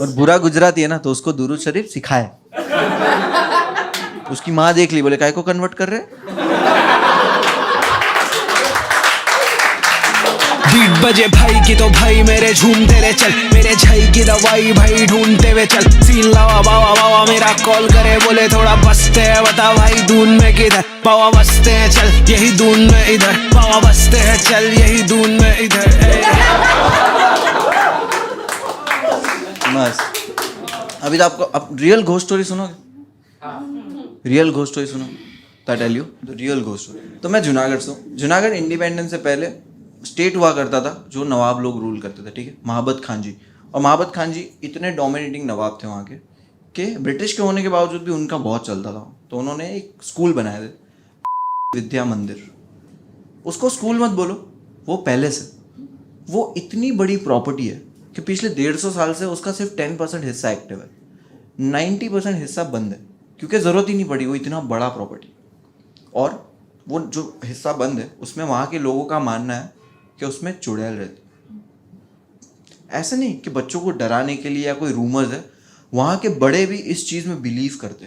और बुरा गुजराती है ना, तो उसको दुरूद शरीफ सिखाए। उसकी माँ देख ली, बोले काय को कन्वर्ट कर रहे। बीट बजे भाई की तो भाई मेरे झूमते रे चल, मेरे झाई की दवाई भाई ढूंढते हुए चल। सीन लावा बावा बावा मेरा कॉल करे, बोले थोड़ा बसते हैं, बता भाई दून में किधर। बावा बसते हैं चल यही दून में इधर, बावा बसते हैं चल यही दून में इधर। मस्त। अभी तो आपको अब रियल घोस्ट स्टोरी सुनोगे? रियल घोस्ट स्टोरी सुनो तो tell you the real ghost story. तो मैं जूनागढ़ से हूँ। जूनागढ़ इंडिपेंडेंस से पहले स्टेट हुआ करता था जो नवाब लोग रूल करते थे, ठीक है, महाबत खान जी। और महाबत खान जी इतने डोमिनेटिंग नवाब थे वहाँ के कि ब्रिटिश के होने के बावजूद भी उनका बहुत चलता था। तो उन्होंने एक स्कूल बनाए थे, विद्या मंदिर। उसको स्कूल मत बोलो, वो पहले से वो इतनी बड़ी प्रॉपर्टी है कि पिछले 150 साल से उसका सिर्फ 10% हिस्सा एक्टिव है, 90% हिस्सा बंद है, क्योंकि ज़रूरत ही नहीं पड़ी, वो इतना बड़ा प्रॉपर्टी। और वो जो हिस्सा बंद है उसमें वहाँ के लोगों का मानना है कि उसमें चुड़ैल रहती। ऐसे नहीं कि बच्चों को डराने के लिए या कोई रूमर्स है, वहाँ के बड़े भी इस चीज़ में बिलीव करते।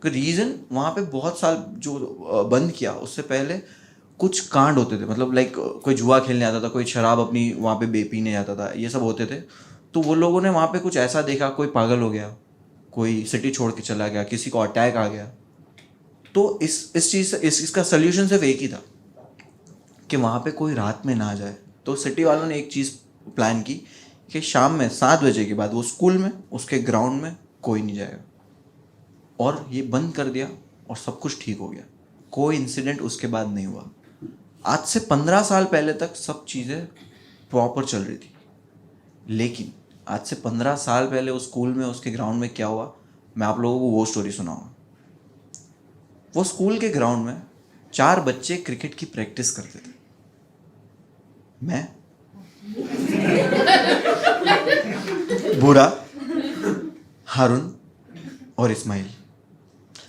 कि रीज़न वहाँ पे बहुत साल जो बंद किया उससे पहले कुछ कांड होते थे, मतलब लाइक कोई जुआ खेलने आता था, कोई शराब अपनी वहाँ पे पीने जाता था, ये सब होते थे। तो वो लोगों ने वहाँ पे कुछ ऐसा देखा, कोई पागल हो गया, कोई सिटी छोड़ के चला गया, किसी को अटैक आ गया। तो इस चीज़ से इसका सल्यूशन सिर्फ एक ही था कि वहाँ पे कोई रात में ना जाए। तो सिटी वालों ने एक चीज़ प्लान की कि शाम में 7 बजे के बाद वो स्कूल में उसके ग्राउंड में कोई नहीं जाएगा, और ये बंद कर दिया और सब कुछ ठीक हो गया। कोई इंसिडेंट उसके बाद नहीं हुआ। आज से 15 साल पहले तक सब चीज़ें प्रॉपर चल रही थी, लेकिन आज से 15 साल पहले उस स्कूल में उसके ग्राउंड में क्या हुआ, मैं आप लोगों को वो स्टोरी सुनाऊंगा। वो स्कूल के ग्राउंड में 4 बच्चे क्रिकेट की प्रैक्टिस करते थे। मैं, भूरा, हारून और इस्माइल।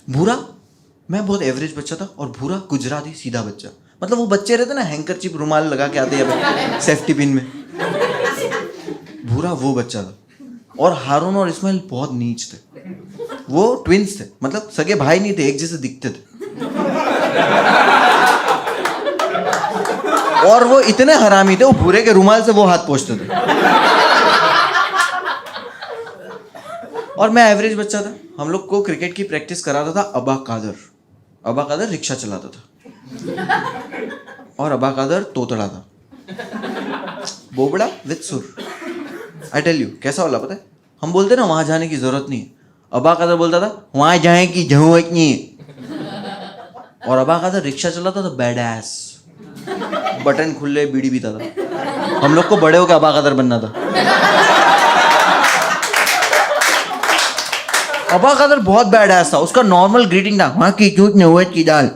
भूरा, मैं बहुत एवरेज बच्चा था, और भूरा गुजराती सीधा बच्चा, मतलब वो बच्चे रहते ना हैंकरचिप रुमाल लगा के आते हैं सेफ्टी पिन में, भूरा वो बच्चा था। और हारून और इस्माइल बहुत नीच थे, वो ट्विंस थे, मतलब सगे भाई नहीं थे, एक जैसे दिखते थे। और वो इतने हरामी थे, वो भूरे के रुमाल से वो हाथ पोंछते थे। और मैं एवरेज बच्चा था। हम लोग को क्रिकेट की प्रैक्टिस कराता था अबा कादर। अबा कादर रिक्शा चलाता था, और अबा कादर तोतड़ा था, बोबड़ा विद सुर। आई टेल यू कैसा वाला पता है, हम बोलते ना वहां जाने की जरूरत नहीं है, अबा कादर बोलता था वहां जाने की जरूरत नहीं है। और अबा कादर रिक्शा चलाता था बैडएस, बटन खुले, बीड़ी पीता था। हम लोग को बड़े होकर अबा कादर बनना था। अबा कादर बहुत बैडएस था, उसका नॉर्मल ग्रीटिंग था वहां की चूत नौवत की दाल।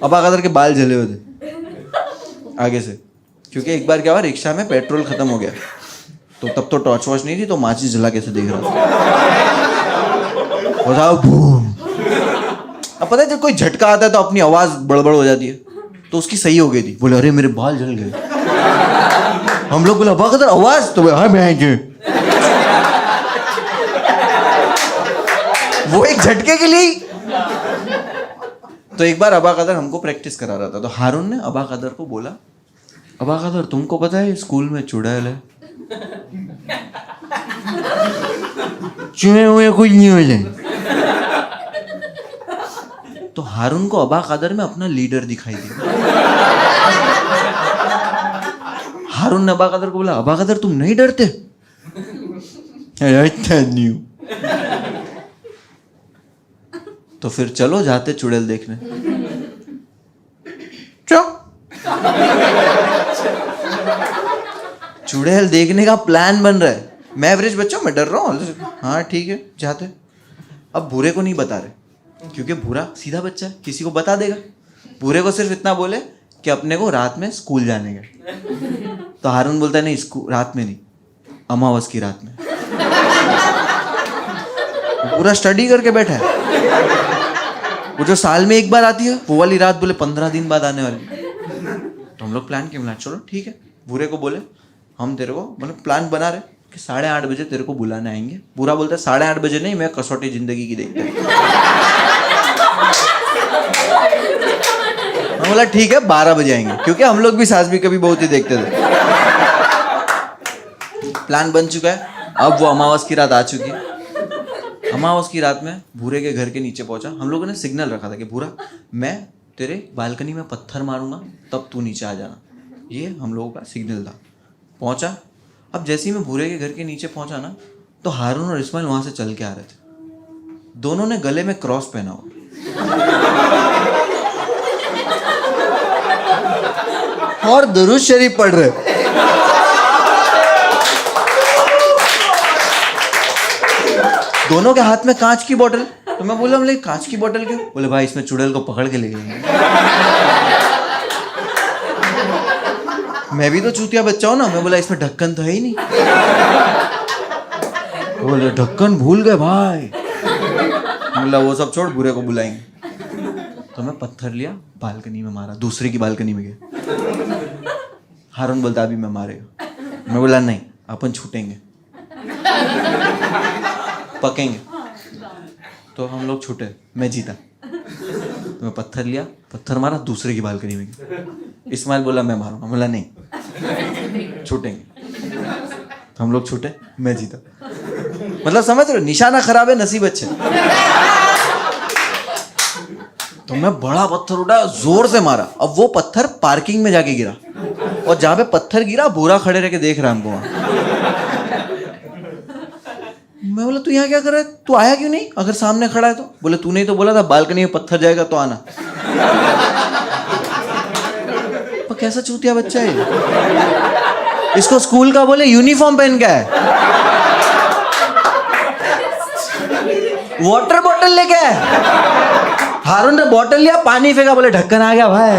अबा कादर के बाल जले हुए थे आगे से, क्योंकि एक बार क्या हुआ, रिक्शा में पेट्रोल खत्म हो गया, तो तब तो टॉर्च वॉच नहीं थी, तो माचिस जला कैसे देख रहा था। बूम। अब पता है जब कोई झटका आता है तो अपनी आवाज बड़बड़ हो जाती है, तो उसकी सही हो गई थी, बोले अरे मेरे बाल जल गए। हम लोग बोला अबा कादर आवाज, तो हाँ मैं वो एक झटके के लिए। तो एक बार अबा कादर हमको प्रैक्टिस करा रहा था, तो हारून ने अबा कादर को बोला, अबा कादर तुमको पता है स्कूल में चुड़ैल है, चुहे हुए कुछ नहीं हो जाए। तो हारून को अबा कादर में अपना लीडर दिखाई दिया। हारून ने अबा कादर को बोला, अबा कादर तुम नहीं डरते? नहीं। तो फिर चलो जाते चुड़ैल देखने। चुड़ैल देखने का प्लान बन रहा है। मैं एवरेज बच्चा, मैं डर रहा हूँ। हाँ ठीक है जाते। अब भूरे को नहीं बता रहे, क्योंकि भूरा सीधा बच्चा है, किसी को बता देगा। भूरे को सिर्फ इतना बोले कि अपने को रात में स्कूल जाने का। तो हारून बोलता है नहीं, स्कूल रात में नहीं, अमावस की रात में। पूरा स्टडी करके बैठा है। वो जो साल में एक बार आती है वो वाली रात बोले 15 दिन बाद आने वाली। तो हम लोग प्लान किया, चलो ठीक है, भूरे को बोले हम तेरे को मतलब प्लान बना रहे कि 8:30 बजे तेरे को बुलाने आएंगे। भूरा बोलता है 8:30 बजे नहीं, मैं कसौटी जिंदगी की देखता हूँ। मैं बोला ठीक है 12 बजे आएंगे, क्योंकि हम लोग भी सास भी कभी बहुत ही देखते थे। प्लान बन चुका है। अब वो अमावस की रात आ चुकी है। अमावस की रात में भूरे के घर के नीचे पहुंचा। हम लोगों ने सिग्नल रखा था कि भूरा मैं तेरे बालकनी में पत्थर मारूंगा तब तू नीचे आ जाना, ये हम लोगों का सिग्नल था। पहुंचा। अब जैसे ही मैं भूरे के घर के नीचे पहुंचा ना, तो हारून और इस्माइल वहां से चल के आ रहे थे। दोनों ने गले में क्रॉस पहना हुआ। और दुरूद शरीफ पढ़ रहे। दोनों के हाथ में कांच की बोतल। तो मैं बोला बोले कांच की बोतल क्यों? बोले भाई इसमें चुड़ैल को पकड़ के ले गए। मैं भी तो चूतिया बच्चा हूं ना। मैं बोला इसमें ढक्कन तो है ही नहीं। बोले ढक्कन भूल गए भाई। बोला वो सब छोड़, भूरे को बुलाएंगे। तो मैं पत्थर लिया, बालकनी में मारा, दूसरे की बालकनी में गया। हारून बोलता अभी मैं मारेगा। मैं बोला नहीं, अपन छूटेंगे, पकेंगे। तो हम लोग छूटे, मैं जीता। तो मैं पत्थर लिया, पत्थर मारा, दूसरे की बालकनी में गया। इस्माइल बोला मैं मारूंगा। बोला नहीं, छूटेंगे। तो हम लोग छूटे, मैं जीता। मतलब समझ रहे हो, निशाना खराब है, नसीब अच्छे। तो मैं बड़ा पत्थर उठाया, जोर से मारा। अब वो पत्थर पार्किंग में जाके गिरा, और जहां पे पत्थर गिरा भूरा खड़े रह के देख रहा है हमको वहां। मैं बोला तू यहाँ क्या कर रहा है, तू आया क्यों नहीं अगर सामने खड़ा है तो? बोले तूने ही तो बोला था बालकनी में पत्थर जाएगा तो आना। पर कैसा चूतिया बच्चा है। इसको स्कूल का बोले यूनिफॉर्म पहन के है, वाटर बॉटल लेके आए। हारून ने बॉटल लिया, पानी फेंका, बोले ढक्कन आ गया भाई।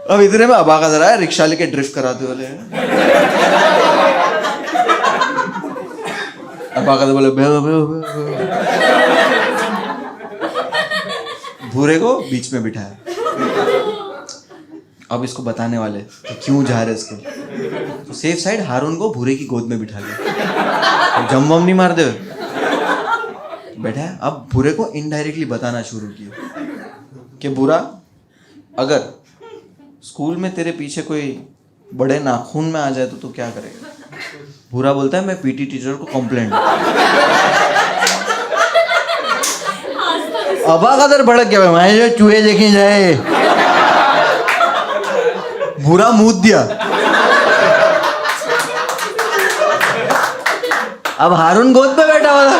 अब इतने में अबा का जरा है, रिक्शा लेके ड्रिफ्ट कराते वाले। अबा का बोले भूरे को बीच में बिठाया। अब इसको बताने वाले कि क्यों जा रहे इसको। तो सेफ साइड हारून को भूरे की गोद में बिठा लिया। जम वम नहीं मार दे बैठा है। अब भूरे को इनडायरेक्टली बताना शुरू किया कि भूरा अगर स्कूल में तेरे पीछे कोई बड़े नाखून में आ जाए तो तू क्या करेगा? भूरा बोलता है मैं पीटी टीचर को कंप्लेंट। अबा का दर भड़क गया, मैं जो चूहे देखे जाए। भूरा मूत दिया। अब हारून गोद पे बैठा हुआ था।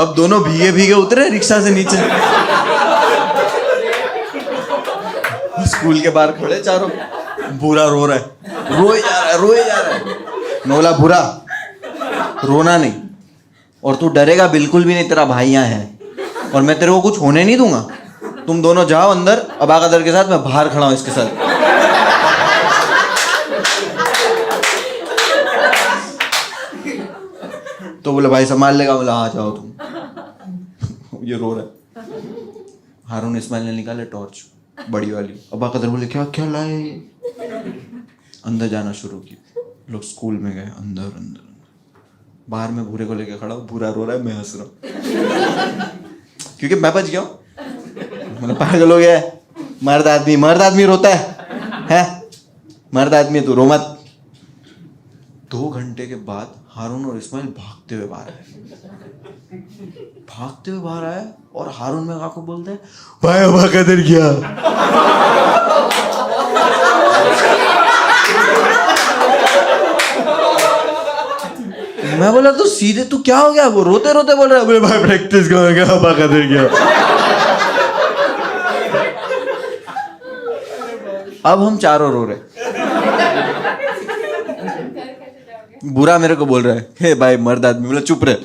अब दोनों भीगे भीगे उतरे रिक्शा से नीचे। स्कूल के बाहर खड़े चारों। भूरा रो रहा है, रोए जा रहा है, रोए जा रहा है। मैं बोला भूरा रोना नहीं, और तू डरेगा बिल्कुल भी नहीं, तेरा भाई यहाँ है और मैं तेरे को कुछ होने नहीं दूंगा। तुम दोनों जाओ अंदर अबाकदर के साथ, मैं बाहर खड़ा हूं इसके साथ। तो बोले भाई संभाल लेगा? बोला हाँ जाओ तुम। ये रो रहा है। हारून इस्माइल ने निकाले टॉर्च बड़ी वाली। अबा कदर बोले क्या क्या लाए? अंदर जाना शुरू किया। लोग स्कूल में गए, अंदर अंदर बाहर में भूरे को लेके खड़ा हूँ। भूरा रो रहा है, मैं हंस रहा हूँ क्योंकि मैं बच गया हूँ। मतलब पागल हो गया है। मर्द आदमी रोता है? मर्द आदमी तू रो मत। 2 घंटे के बाद हारून और इस्माइल भागते हुए बाहर आए और हारून में आके बोलते हैं भाई अबा कदर गया। मैं बोला तो सीधे तू क्या हो गया? वो रोते रोते बोल रहा है भाई प्रैक्टिस करेंगे, अबा कदर गया। अब हम चारों रो रहे। बुरा मेरे को बोल रहा है हे भाई मर्द आदमी। बोला चुप रहे।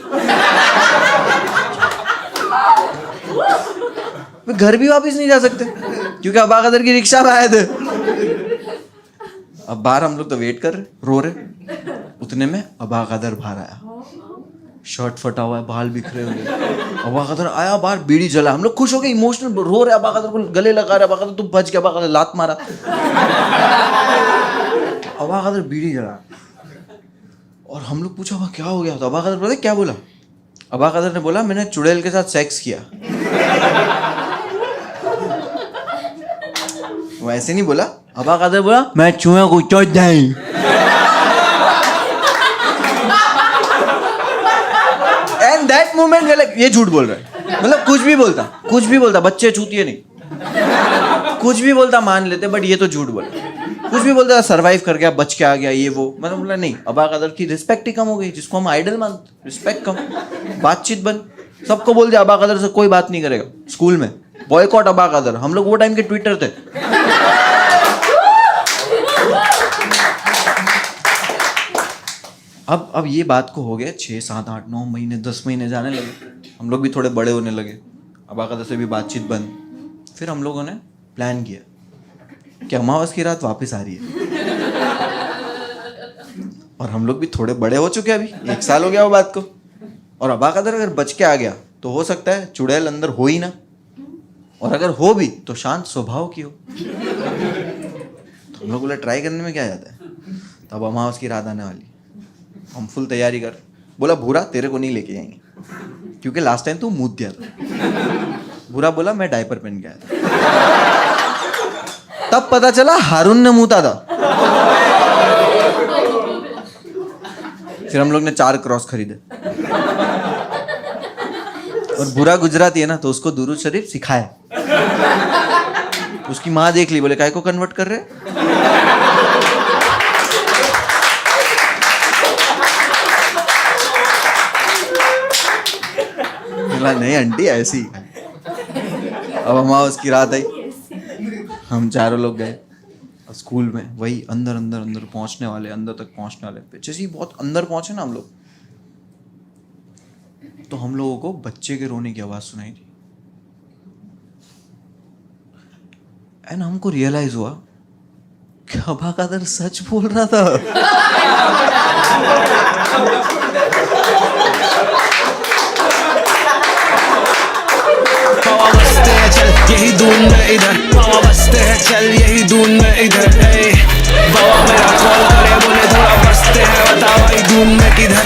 घर भी वापस नहीं जा सकते क्योंकि अबा कदर की रिक्शा में आए थे। अब बाहर हम लोग तो वेट कर रहे, रो रहे। उतने में अबा कदर बाहर आया। शर्ट फटा हुआ है, बाल बिखरे हुए। अबा कदर आया बाहर, बीड़ी जला, हम लोग खुश हो गए, इमोशनल रो रहे, अबा कदर को गले लगा रहे, अबा कदर तू बच गया, अबा कदर लात मारा, अबा कदर बीड़ी जला। और हम लोग पूछा अबा क्या हो गया? तो अबा कदर बोले क्या बोला? अबा कदर ने बोला मैंने चुड़ैल के साथ सेक्स किया। वो ऐसे नहीं बोला, अबा कदर बोला मैं चूहे को चोट जाई। एंड दैट मोमेंट ये झूठ बोल रहा है, मतलब कुछ भी बोलता, बच्चे चूतिए नहीं, कुछ भी बोलता मान लेते, बट ये तो झूठ बोला। कुछ भी बोलता, सर्वाइव कर गया, बच के आ गया, ये वो, मतलब बोला नहीं। अबा कदर की रिस्पेक्ट ही कम हो गई, जिसको हम आइडल मानते, रिस्पेक्ट कम, बातचीत बंद, सबको बोल दिया अबा कदर से कोई बात नहीं करेगा। स्कूल में बॉयकॉट अबा कदर, हम लोग वो टाइम के ट्विटर थे। अब ये बात को हो गए 6, 7, 8, 9 महीने, 10 महीने जाने लगे, हम लोग भी थोड़े बड़े होने लगे, अबा कदर से भी बातचीत बंद। फिर हम लोगों ने प्लान किया कि अमावस की रात वापस आ रही है, और हम लोग भी थोड़े बड़े हो चुके हैं, अभी 1 साल हो गया वो बात को। और अबा कदर अगर बच के आ गया तो हो सकता है चुड़ैल अंदर हो ही ना, और अगर हो भी तो शांत स्वभाव की हो। तो हम लोग बोला ट्राई करने में क्या जाता है। तब अमावस की रात आने वाली, हम फुल तैयारी कर, बोला भूरा तेरे को नहीं लेके जाएंगे क्योंकि लास्ट टाइम तू मूत दिया था। भूरा बोला मैं डायपर पहन के आया था। तब पता चला हारून ने मूता था। फिर हम लोग ने 4 क्रॉस खरीदे, और बुरा गुजराती है ना, तो उसको दुरूद शरीफ सिखाया। उसकी माँ देख ली, बोले काय को कन्वर्ट कर रहे? बोला नहीं आंटी ऐसी। अब अमावस की रात आई, हम चारों लोग गए स्कूल में, वही अंदर पहुंचने वाले, अंदर तक पहुंचने वाले, जैसे ही बहुत अंदर पहुंचे ना हम लोग, तो हम लोगों को बच्चे के रोने की आवाज सुनाई दी। एंड हमको रियलाइज हुआ कि अबा कदर सच बोल रहा था। बाबा बसते हैं चल यही धुन में इधर, बाबा बसते हैं चल यही धुन में इधर। बाबा मेरा कॉल करे बोले थोड़ा बसते हैं, बता भाई धुन में किधर।